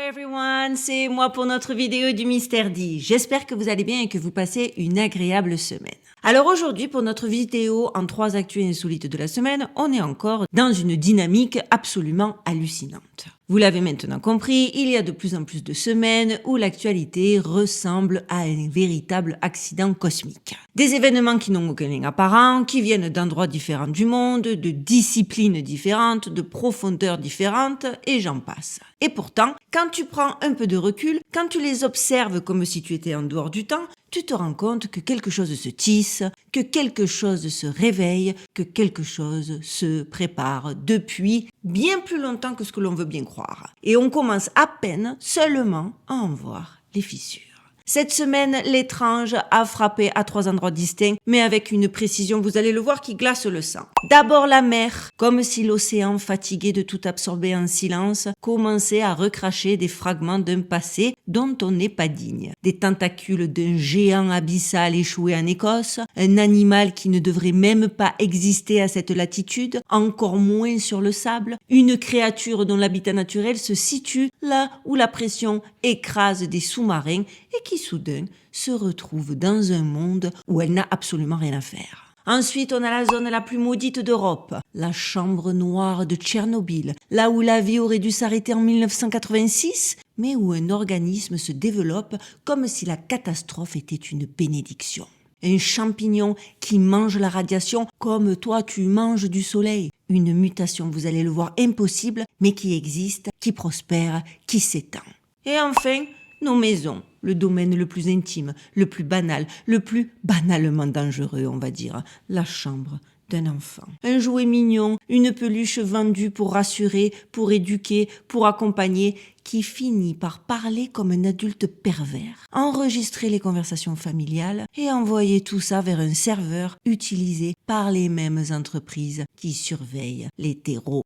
Everyone, c'est moi pour notre vidéo du Mystère D. J'espère que vous allez bien et que vous passez une agréable semaine. Alors aujourd'hui, pour notre vidéo en 3 actus insolites de la semaine, on est encore dans une dynamique absolument hallucinante. Vous l'avez maintenant compris, il y a de plus en plus de semaines où l'actualité ressemble à un véritable accident cosmique. Des événements qui n'ont aucun lien apparent, qui viennent d'endroits différents du monde, de disciplines différentes, de profondeurs différentes, et j'en passe. Et pourtant, quand tu prends un peu de recul, quand tu les observes comme si tu étais en dehors du temps, tu te rends compte que quelque chose se tisse, que quelque chose se réveille, que quelque chose se prépare depuis bien plus longtemps que ce que l'on veut bien croire. Et on commence à peine seulement à en voir les fissures. Cette semaine, l'étrange a frappé à 3 endroits distincts, mais avec une précision, vous allez le voir, qui glace le sang. D'abord la mer, comme si l'océan, fatigué de tout absorber en silence, commençait à recracher des fragments d'un passé dont on n'est pas digne. Des tentacules d'un géant abyssal échoué en Écosse, un animal qui ne devrait même pas exister à cette latitude, encore moins sur le sable, une créature dont l'habitat naturel se situe là où la pression écrase des sous-marins et qui soudain se retrouve dans un monde où elle n'a absolument rien à faire. Ensuite, on a la zone la plus maudite d'Europe, la chambre noire de Tchernobyl, là où la vie aurait dû s'arrêter en 1986, mais où un organisme se développe comme si la catastrophe était une bénédiction. Un champignon qui mange la radiation comme toi tu manges du soleil. Une mutation, vous allez le voir, impossible, mais qui existe, qui prospère, qui s'étend. Et enfin, nos maisons, le domaine le plus intime, le plus banal, le plus banalement dangereux, on va dire, la chambre d'un enfant. Un jouet mignon, une peluche vendue pour rassurer, pour éduquer, pour accompagner, qui finit par parler comme un adulte pervers, enregistrer les conversations familiales et envoyer tout ça vers un serveur utilisé par les mêmes entreprises qui surveillent les terreaux.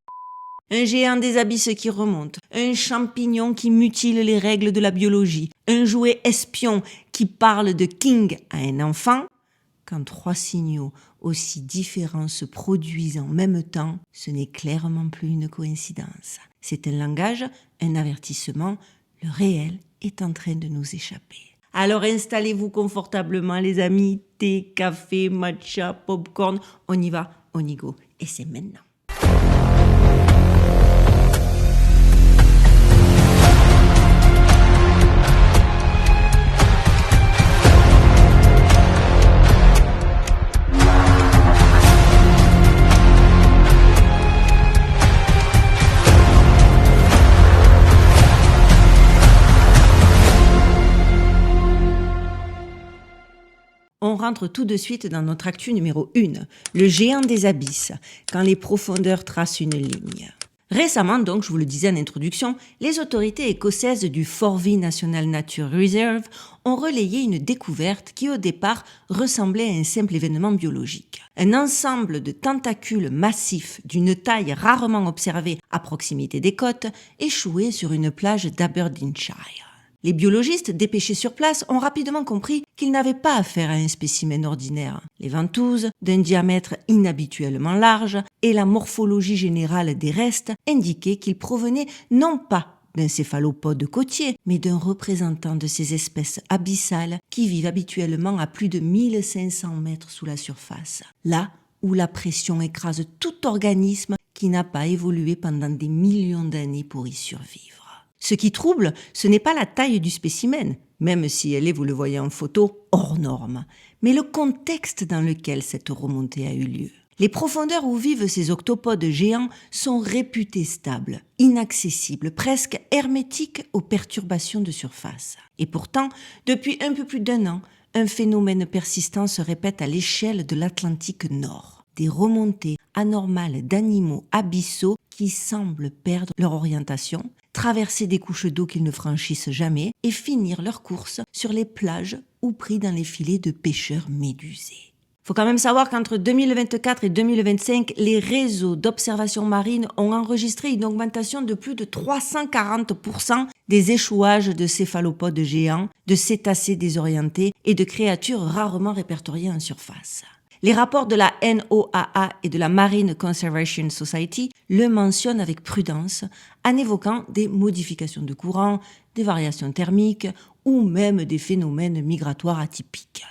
Un géant des abysses qui remonte, un champignon qui mutile les règles de la biologie, un jouet espion qui parle de King à un enfant. Quand 3 signaux aussi différents se produisent en même temps, ce n'est clairement plus une coïncidence. C'est un langage, un avertissement, le réel est en train de nous échapper. Alors installez-vous confortablement les amis, thé, café, matcha, popcorn, on y va, on y go, et c'est maintenant. On rentre tout de suite dans notre actu numéro 1, le géant des abysses, quand les profondeurs tracent une ligne. Récemment, donc, je vous le disais en introduction, les autorités écossaises du Forvey National Nature Reserve ont relayé une découverte qui au départ ressemblait à un simple événement biologique. Un ensemble de tentacules massifs d'une taille rarement observée à proximité des côtes échouait sur une plage d'Aberdeenshire. Les biologistes dépêchés sur place ont rapidement compris qu'ils n'avaient pas affaire à un spécimen ordinaire. Les ventouses, d'un diamètre inhabituellement large, et la morphologie générale des restes indiquaient qu'ils provenaient non pas d'un céphalopode côtier, mais d'un représentant de ces espèces abyssales qui vivent habituellement à plus de 1500 mètres sous la surface. Là où la pression écrase tout organisme qui n'a pas évolué pendant des millions d'années pour y survivre. Ce qui trouble, ce n'est pas la taille du spécimen, même si elle est, vous le voyez en photo, hors norme, mais le contexte dans lequel cette remontée a eu lieu. Les profondeurs où vivent ces octopodes géants sont réputées stables, inaccessibles, presque hermétiques aux perturbations de surface. Et pourtant, depuis un peu plus d'1 an, un phénomène persistant se répète à l'échelle de l'Atlantique Nord. Des remontées anormales d'animaux abyssaux qui semblent perdre leur orientation, traverser des couches d'eau qu'ils ne franchissent jamais et finir leur course sur les plages ou pris dans les filets de pêcheurs médusés. Faut quand même savoir qu'entre 2024 et 2025, les réseaux d'observation marine ont enregistré une augmentation de plus de 340% des échouages de céphalopodes géants, de cétacés désorientés et de créatures rarement répertoriées en surface. Les rapports de la NOAA et de la Marine Conservation Society le mentionnent avec prudence en évoquant des modifications de courant, des variations thermiques ou même des phénomènes migratoires atypiques.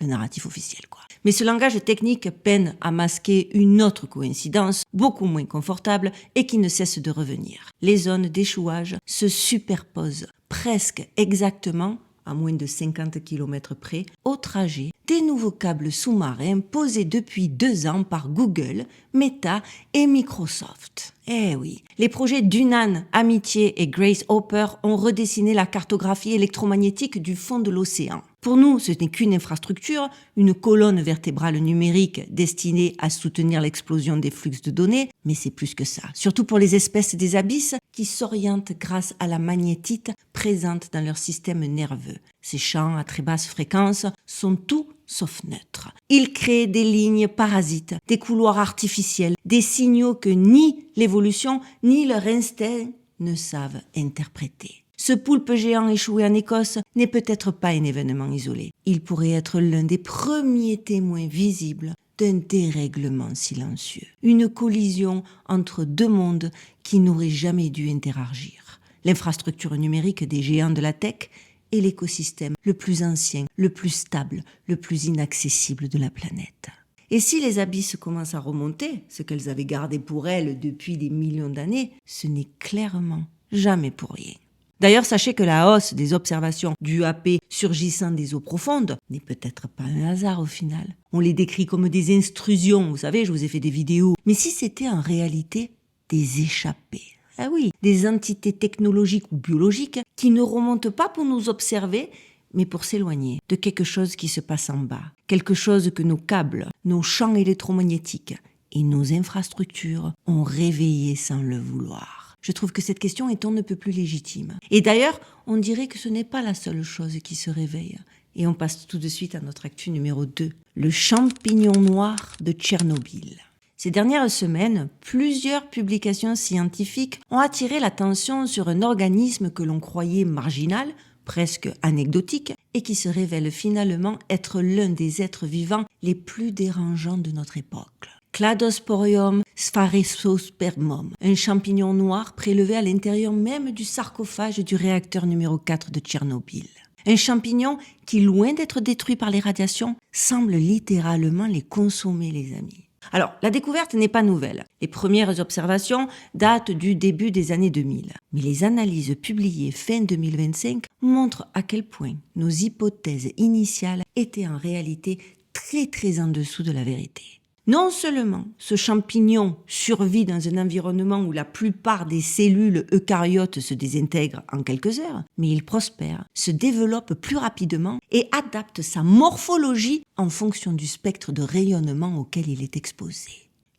Le narratif officiel, quoi. Mais ce langage technique peine à masquer une autre coïncidence, beaucoup moins confortable et qui ne cesse de revenir. Les zones d'échouage se superposent presque exactement, à moins de 50 km près, au trajet des nouveaux câbles sous-marins posés depuis 2 ans par Google, Meta et Microsoft. Eh oui, les projets Dunan, Amitié et Grace Hopper ont redessiné la cartographie électromagnétique du fond de l'océan. Pour nous, ce n'est qu'une infrastructure, une colonne vertébrale numérique destinée à soutenir l'explosion des flux de données, mais c'est plus que ça. Surtout pour les espèces des abysses qui s'orientent grâce à la magnétite présente dans leur système nerveux. Ces champs à très basse fréquence sont tout sauf neutres. Ils créent des lignes parasites, des couloirs artificiels, des signaux que ni l'évolution ni leur instinct ne savent interpréter. Ce poulpe géant échoué en Écosse n'est peut-être pas un événement isolé. Il pourrait être l'un des premiers témoins visibles d'un dérèglement silencieux. Une collision entre 2 mondes qui n'auraient jamais dû interagir. L'infrastructure numérique des géants de la tech et l'écosystème le plus ancien, le plus stable, le plus inaccessible de la planète. Et si les abysses commencent à remonter, ce qu'elles avaient gardé pour elles depuis des millions d'années, ce n'est clairement jamais pour rien. D'ailleurs, sachez que la hausse des observations d'UAP surgissant des eaux profondes n'est peut-être pas un hasard au final. On les décrit comme des intrusions, vous savez, je vous ai fait des vidéos. Mais si c'était en réalité des échappées? Ah oui, des entités technologiques ou biologiques qui ne remontent pas pour nous observer, mais pour s'éloigner de quelque chose qui se passe en bas. Quelque chose que nos câbles, nos champs électromagnétiques et nos infrastructures ont réveillé sans le vouloir. Je trouve que cette question est on ne peut plus légitime. Et d'ailleurs, on dirait que ce n'est pas la seule chose qui se réveille. Et on passe tout de suite à notre actu numéro 2, le champignon noir de Tchernobyl. Ces dernières semaines, plusieurs publications scientifiques ont attiré l'attention sur un organisme que l'on croyait marginal, presque anecdotique, et qui se révèle finalement être l'un des êtres vivants les plus dérangeants de notre époque. Cladosporium sphaerospermum, un champignon noir prélevé à l'intérieur même du sarcophage du réacteur numéro 4 de Tchernobyl. Un champignon qui, loin d'être détruit par les radiations, semble littéralement les consommer, les amis. Alors, la découverte n'est pas nouvelle. Les premières observations datent du début des années 2000. Mais les analyses publiées fin 2025 montrent à quel point nos hypothèses initiales étaient en réalité très en dessous de la vérité. Non seulement ce champignon survit dans un environnement où la plupart des cellules eucaryotes se désintègrent en quelques heures, mais il prospère, se développe plus rapidement et adapte sa morphologie en fonction du spectre de rayonnement auquel il est exposé.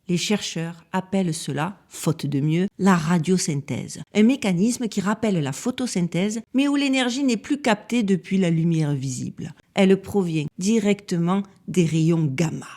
Les chercheurs appellent cela, faute de mieux, la radiosynthèse, un mécanisme qui rappelle la photosynthèse, mais où l'énergie n'est plus captée depuis la lumière visible. Elle provient directement des rayons gamma.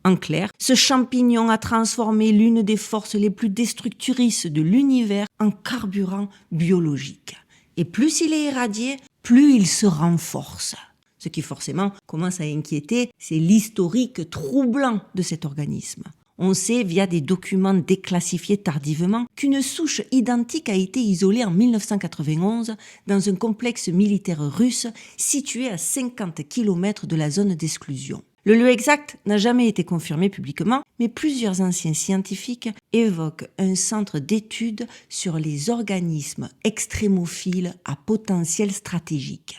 En clair, ce champignon a transformé l'une des forces les plus destructrices de l'univers en carburant biologique. Et plus il est irradié, plus il se renforce. Ce qui forcément commence à inquiéter, c'est l'historique troublant de cet organisme. On sait via des documents déclassifiés tardivement qu'une souche identique a été isolée en 1991 dans un complexe militaire russe situé à 50 km de la zone d'exclusion. Le lieu exact n'a jamais été confirmé publiquement, mais plusieurs anciens scientifiques évoquent un centre d'études sur les organismes extrémophiles à potentiel stratégique.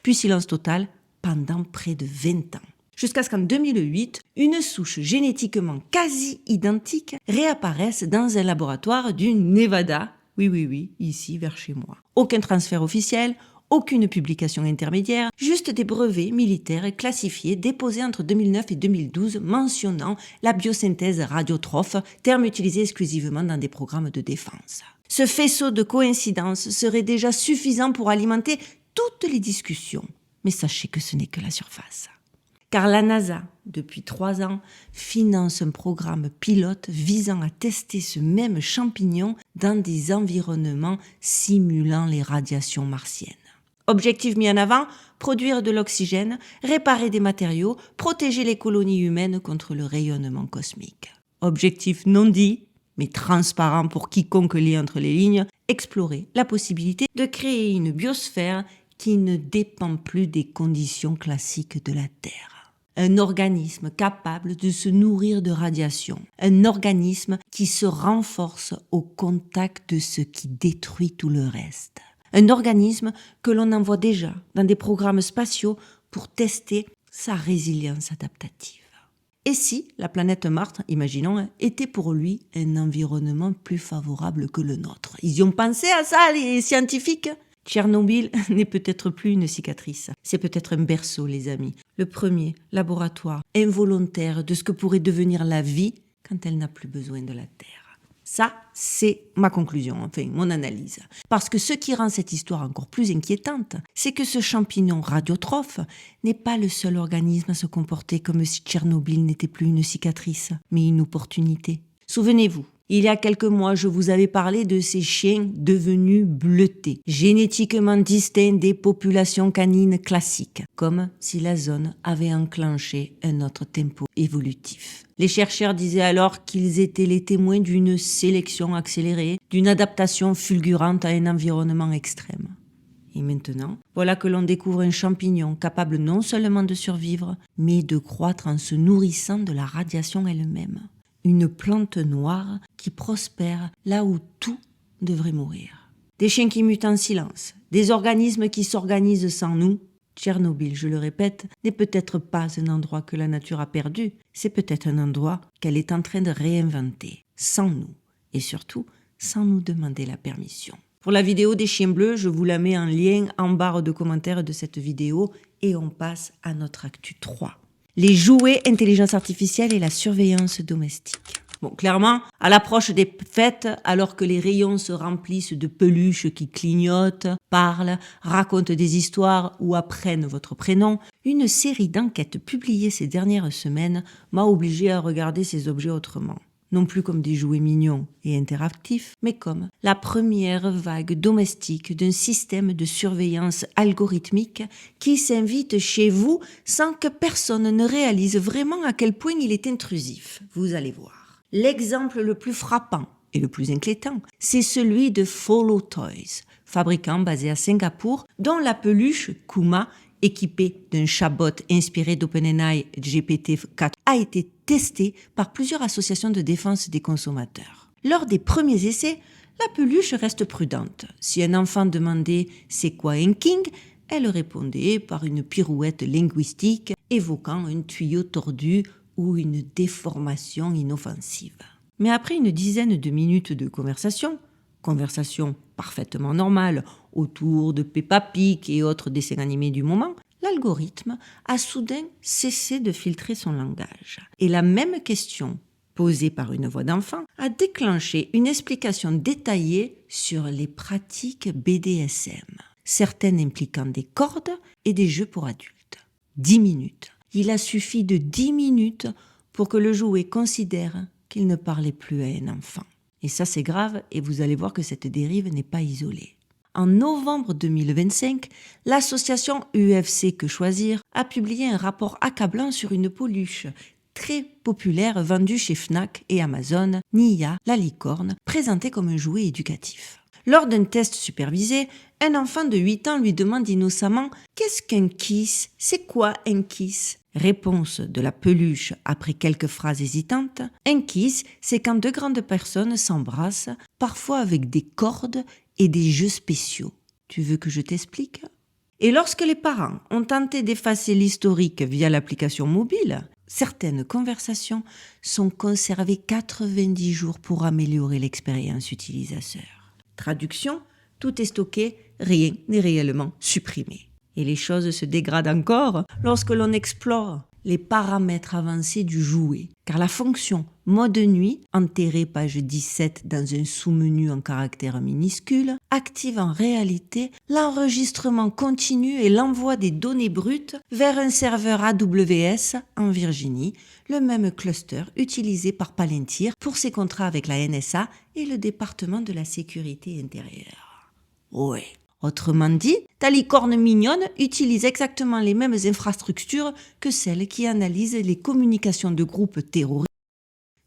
Puis silence total pendant près de 20 ans. Jusqu'à ce qu'en 2008, une souche génétiquement quasi identique réapparaisse dans un laboratoire du Nevada. Oui, ici vers chez moi. Aucun transfert officiel, aucune publication intermédiaire, juste des brevets militaires classifiés déposés entre 2009 et 2012 mentionnant la biosynthèse radiotrophe, terme utilisé exclusivement dans des programmes de défense. Ce faisceau de coïncidences serait déjà suffisant pour alimenter toutes les discussions. Mais sachez que ce n'est que la surface. Car la NASA, depuis 3 ans, finance un programme pilote visant à tester ce même champignon dans des environnements simulant les radiations martiennes. Objectif mis en avant, produire de l'oxygène, réparer des matériaux, protéger les colonies humaines contre le rayonnement cosmique. Objectif non dit, mais transparent pour quiconque lit entre les lignes, explorer la possibilité de créer une biosphère qui ne dépend plus des conditions classiques de la Terre. Un organisme capable de se nourrir de radiation. Un organisme qui se renforce au contact de ce qui détruit tout le reste. Un organisme que l'on envoie déjà dans des programmes spatiaux pour tester sa résilience adaptative. Et si la planète Mars, imaginons, était pour lui un environnement plus favorable que le nôtre? Ils y ont pensé à ça, les scientifiques? Tchernobyl n'est peut-être plus une cicatrice, c'est peut-être un berceau, les amis. Le premier laboratoire involontaire de ce que pourrait devenir la vie quand elle n'a plus besoin de la Terre. Ça, c'est ma conclusion, enfin mon analyse. Parce que ce qui rend cette histoire encore plus inquiétante, c'est que ce champignon radiotrophe n'est pas le seul organisme à se comporter comme si Tchernobyl n'était plus une cicatrice, mais une opportunité. Souvenez-vous, il y a quelques mois, je vous avais parlé de ces chiens devenus bleutés, génétiquement distincts des populations canines classiques, comme si la zone avait enclenché un autre tempo évolutif. Les chercheurs disaient alors qu'ils étaient les témoins d'une sélection accélérée, d'une adaptation fulgurante à un environnement extrême. Et maintenant, voilà que l'on découvre un champignon capable non seulement de survivre, mais de croître en se nourrissant de la radiation elle-même. Une plante noire qui prospère là où tout devrait mourir. Des chiens qui mutent en silence, des organismes qui s'organisent sans nous. Tchernobyl, je le répète, n'est peut-être pas un endroit que la nature a perdu, c'est peut-être un endroit qu'elle est en train de réinventer, sans nous, et surtout sans nous demander la permission. Pour la vidéo des chiens bleus, je vous la mets en lien en barre de commentaires de cette vidéo et on passe à notre actu 3. Les jouets intelligence artificielle et la surveillance domestique. Bon, clairement, à l'approche des fêtes, alors que les rayons se remplissent de peluches qui clignotent, parlent, racontent des histoires ou apprennent votre prénom, une série d'enquêtes publiées ces dernières semaines m'a obligé à regarder ces objets autrement. Non plus comme des jouets mignons et interactifs, mais comme la première vague domestique d'un système de surveillance algorithmique qui s'invite chez vous sans que personne ne réalise vraiment à quel point il est intrusif. Vous allez voir. L'exemple le plus frappant et le plus inquiétant, c'est celui de Follow Toys, fabricant basé à Singapour, dont la peluche Kuma, équipée d'un chatbot inspiré d'OpenAI GPT-4, a été testée par plusieurs associations de défense des consommateurs. Lors des premiers essais, la peluche reste prudente. Si un enfant demandait « c'est quoi un king ?», elle répondait par une pirouette linguistique évoquant un tuyau tordu ou une déformation inoffensive. Mais après une dizaine de minutes de conversation parfaitement normale autour de Peppa Pig et autres dessins animés du moment, l'algorithme a soudain cessé de filtrer son langage. Et la même question, posée par une voix d'enfant, a déclenché une explication détaillée sur les pratiques BDSM, certaines impliquant des cordes et des jeux pour adultes. 10 minutes. Il a suffi de 10 minutes pour que le jouet considère qu'il ne parlait plus à un enfant. Et ça, c'est grave, et vous allez voir que cette dérive n'est pas isolée. En novembre 2025, l'association UFC Que Choisir a publié un rapport accablant sur une peluche très populaire vendue chez Fnac et Amazon, Nia, la licorne, présentée comme un jouet éducatif. Lors d'un test supervisé, un enfant de 8 ans lui demande innocemment « Qu'est-ce qu'un kiss ? C'est quoi un kiss ?» Réponse de la peluche après quelques phrases hésitantes. Un kiss, c'est quand deux grandes personnes s'embrassent, parfois avec des cordes et des jeux spéciaux. Tu veux que je t'explique ? Et lorsque les parents ont tenté d'effacer l'historique via l'application mobile, certaines conversations sont conservées 90 jours pour améliorer l'expérience utilisateur. Traduction, tout est stocké, rien n'est réellement supprimé. Et les choses se dégradent encore lorsque l'on explore les paramètres avancés du jouet, car la fonction mode nuit, enterrée page 17 dans un sous-menu en caractères minuscules, active en réalité l'enregistrement continu et l'envoi des données brutes vers un serveur AWS en Virginie, le même cluster utilisé par Palantir pour ses contrats avec la NSA et le département de la sécurité intérieure. Ouais, Autrement dit, ta licorne mignonne utilise exactement les mêmes infrastructures que celles qui analysent les communications de groupes terroristes.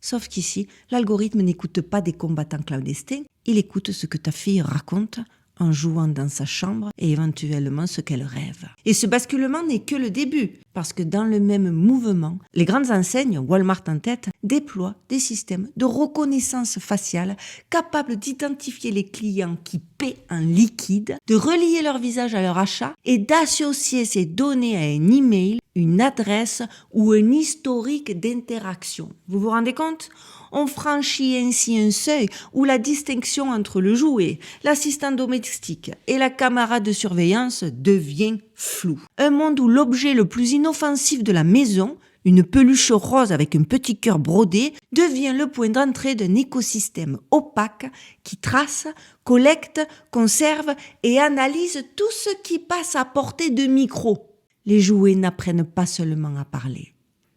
Sauf qu'ici, l'algorithme n'écoute pas des combattants clandestins, il écoute ce que ta fille raconte en jouant dans sa chambre et éventuellement ce qu'elle rêve. Et ce basculement n'est que le début, parce que dans le même mouvement, les grandes enseignes, Walmart en tête, déploient des systèmes de reconnaissance faciale capables d'identifier les clients qui paient en liquide, de relier leur visage à leur achat et d'associer ces données à un email, une adresse ou un historique d'interaction. Vous vous rendez compte ? On franchit ainsi un seuil où la distinction entre le jouet, l'assistant domestique et la caméra de surveillance devient floue. Un monde où l'objet le plus inoffensif de la maison, une peluche rose avec un petit cœur brodé, devient le point d'entrée d'un écosystème opaque qui trace, collecte, conserve et analyse tout ce qui passe à portée de micro. Les jouets n'apprennent pas seulement à parler,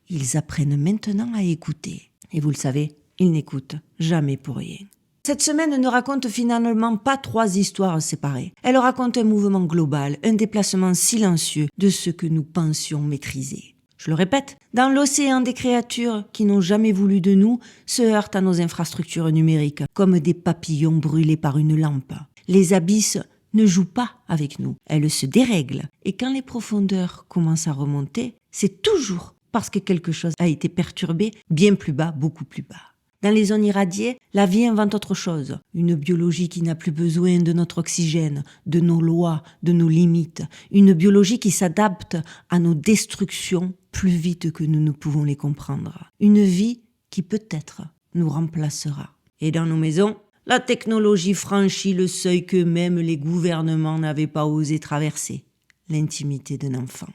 ils apprennent maintenant à écouter. Et vous le savez, ils n'écoutent jamais pour rien. Cette semaine ne raconte finalement pas 3 histoires séparées. Elle raconte un mouvement global, un déplacement silencieux de ce que nous pensions maîtriser. Je le répète, dans l'océan des créatures qui n'ont jamais voulu de nous, se heurtent à nos infrastructures numériques, comme des papillons brûlés par une lampe. Les abysses ne jouent pas avec nous, elles se dérèglent. Et quand les profondeurs commencent à remonter, c'est toujours parce que quelque chose a été perturbé bien plus bas, beaucoup plus bas. Dans les zones irradiées, la vie invente autre chose. Une biologie qui n'a plus besoin de notre oxygène, de nos lois, de nos limites. Une biologie qui s'adapte à nos destructions plus vite que nous ne pouvons les comprendre. Une vie qui peut-être nous remplacera. Et dans nos maisons, la technologie franchit le seuil que même les gouvernements n'avaient pas osé traverser. L'intimité d'un enfant.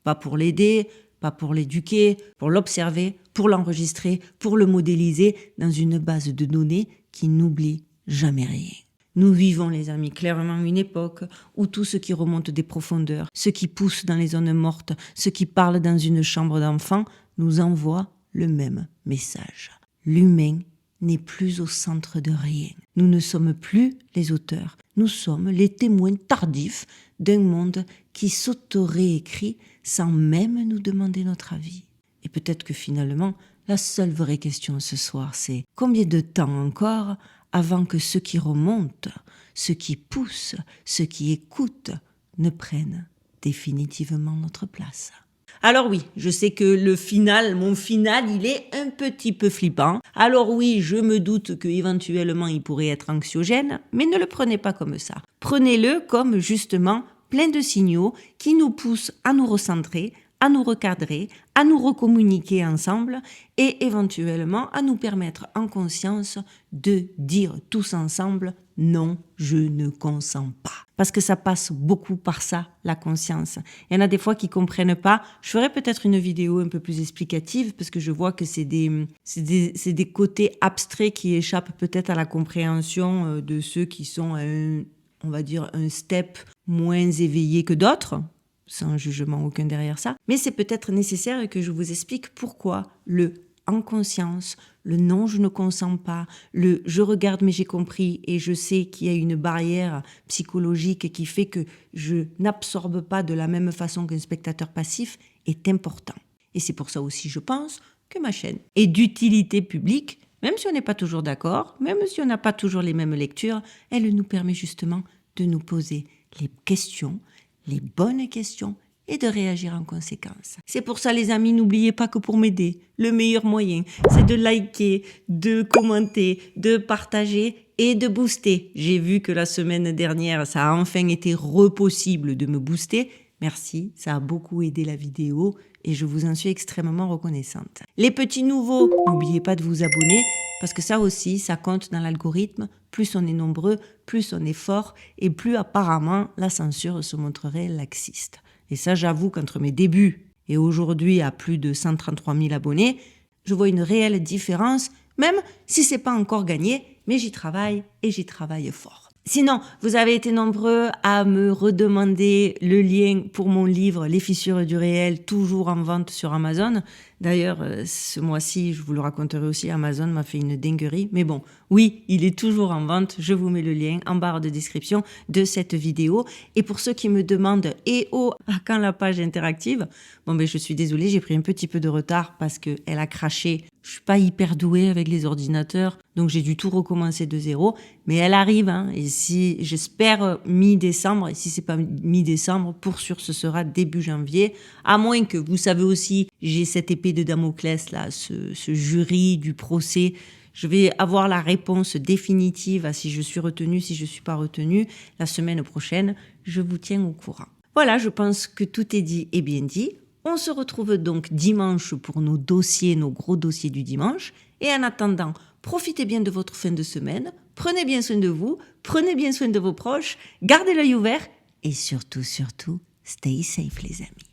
Pas pour l'aider, pas pour l'éduquer, pour l'observer, pour l'enregistrer, pour le modéliser dans une base de données qui n'oublie jamais rien. Nous vivons, les amis, clairement une époque où tout ce qui remonte des profondeurs, ce qui pousse dans les zones mortes, ce qui parle dans une chambre d'enfant, nous envoie le même message. L'humain n'est plus au centre de rien. Nous ne sommes plus les auteurs, nous sommes les témoins tardifs d'un monde qui s'auto-réécrit sans même nous demander notre avis. Et peut-être que finalement, la seule vraie question ce soir, c'est combien de temps encore avant que ceux qui remontent, ceux qui poussent, ceux qui écoutent ne prennent définitivement notre place. Alors oui, je sais que mon final, il est un petit peu flippant. Alors oui, je me doute qu'éventuellement il pourrait être anxiogène, mais ne le prenez pas comme ça. Prenez-le comme justement plein de signaux qui nous poussent à nous recentrer, à nous recadrer, à nous recommuniquer ensemble et éventuellement à nous permettre en conscience de dire tous ensemble « non, je ne consens pas ». Parce que ça passe beaucoup par ça, la conscience. Il y en a des fois qui comprennent pas. Je ferai peut-être une vidéo un peu plus explicative parce que je vois que c'est des côtés abstraits qui échappent peut-être à la compréhension de ceux qui sont à un step moins éveillé que d'autres. Sans jugement aucun derrière ça. Mais c'est peut-être nécessaire que je vous explique pourquoi le « en conscience », le « non, je ne consens pas », le « je regarde mais j'ai compris et je sais qu'il y a une barrière psychologique qui fait que je n'absorbe pas de la même façon qu'un spectateur passif » est important. Et c'est pour ça aussi, je pense, que ma chaîne est d'utilité publique, même si on n'est pas toujours d'accord, même si on n'a pas toujours les mêmes lectures, elle nous permet justement de nous poser les questions, les bonnes questions et de réagir en conséquence. C'est pour ça, les amis, n'oubliez pas que pour m'aider, le meilleur moyen, c'est de liker, de commenter, de partager et de booster. J'ai vu que la semaine dernière, ça a enfin été possible de me booster. Merci, ça a beaucoup aidé la vidéo et je vous en suis extrêmement reconnaissante. Les petits nouveaux, n'oubliez pas de vous abonner parce que ça aussi, ça compte dans l'algorithme. Plus on est nombreux, plus on est fort et plus apparemment la censure se montrerait laxiste. Et ça, j'avoue qu'entre mes débuts et aujourd'hui à plus de 133 000 abonnés, je vois une réelle différence, même si c'est pas encore gagné, mais j'y travaille et j'y travaille fort. Sinon, vous avez été nombreux à me redemander le lien pour mon livre « Les fissures du réel », toujours en vente sur Amazon. D'ailleurs, ce mois-ci, je vous le raconterai aussi, Amazon m'a fait une dinguerie. Mais bon, Oui, il est toujours en vente, je vous mets le lien en barre de description de cette vidéo. Et pour ceux qui me demandent « Eh oh, à quand la page interactive ?» Bon je suis désolée, j'ai pris un petit peu de retard parce qu'elle a craché. Je suis pas hyper douée avec les ordinateurs, donc j'ai dû tout recommencer de zéro. Mais elle arrive, hein, et si j'espère mi-décembre, et si c'est pas mi-décembre, pour sûr ce sera début janvier. À moins que, vous savez aussi, j'ai cette épée de Damoclès là, ce jury du procès. Je vais avoir la réponse définitive à si je suis retenue, si je ne suis pas retenue. La semaine prochaine, je vous tiens au courant. Voilà, je pense que tout est dit et bien dit. On se retrouve donc dimanche pour nos dossiers, nos gros dossiers du dimanche. Et en attendant, profitez bien de votre fin de semaine. Prenez bien soin de vous. Prenez bien soin de vos proches. Gardez l'œil ouvert. Et surtout, stay safe les amis.